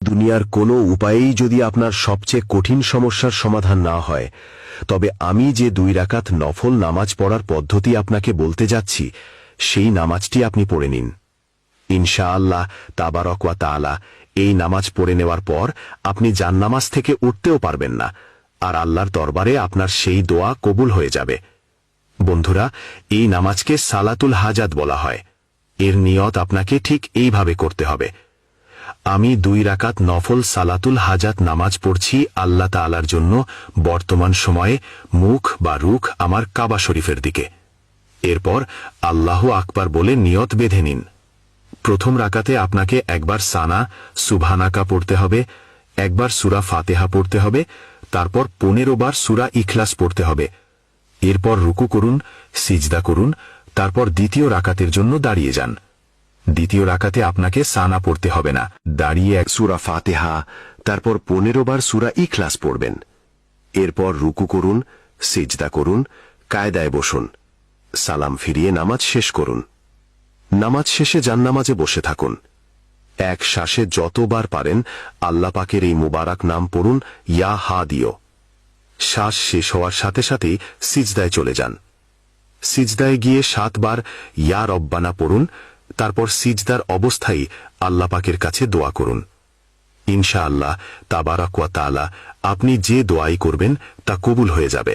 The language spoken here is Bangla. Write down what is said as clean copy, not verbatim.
দুনিয়ার কোনো উপায়েই যদি আপনার সবচেয়ে কঠিন সমস্যার সমাধান না হয়, তবে আমি যে 2 রাকাত নফল নামাজ পড়ার পদ্ধতি আপনাকে বলতে যাচ্ছি, সেই নামাজটি আপনি পড়ে নিন। ইনশাআল্লাহ তাবারক ওয়া তাআলা এই নামাজ পড়ে নেওয়ার পর আপনি জান্নামাজ থেকে উঠতেও পারবেন না, আর আল্লাহর দরবারে আপনার সেই দোয়া কবুল হয়ে যাবে। বন্ধুরা, এই নামাজকে সালাতুল হাজাত বলা হয়। এর নিয়ত আপনাকে ঠিক এইভাবে করতে হবে। আমি 2 রাকাত নফল সালাতুল হাজাত নামাজ পড়ছি আল্লাহ তাআলার জন্য, বর্তমান সময়ে মুখ বা রুখ আমার কাবা শরীফের দিকে। এরপর আল্লাহু আকবার বলে নিয়ত বেঁধে নিন। প্রথম রাকাতে আপনাকে একবার সানা সুবহানাকা পড়তে হবে, একবার সূরা ফাতিহা পড়তে হবে, তারপর 15 বার সূরা ইখলাস পড়তে হবে। এরপর রুকু করুন, সিজদা করুন, তারপর দ্বিতীয় রাকাতের জন্য দাঁড়িয়ে যান। দ্বিতীয় রাকাতে আপনাকে সানা পড়তে হবে না, দাঁড়িয়ে এক সূরা ফাতিহা, তারপর 15 বার সূরা ইখলাস পড়বেন। এরপর রুকু করুন, সিজদা করুন, কায়দায় বসুন, সালাম ফিরিয়ে নামাজ শেষ করুন। নামাজ শেষে জান্নামাজে বসে থাকুন। এক শ্বাসে যতবার পারেন আল্লাহ পাকের এই মুবারক নাম পড়ুন, ইয়া হাদিও। শ্বাস শেষ হওয়ার সাথে সাথেই সিজদায় চলে যান। সিজদায় গিয়ে 7 বার ইয়া রব্বানা পড়ুন, তারপর সিজদার অবস্থায় আল্লাহ পাকের কাছে দোয়া করুন। ইনশাআল্লাহ তাবারক ওয়া তাআলা আপনি যে দোয়াই করবেন তা কবুল হয়ে যাবে।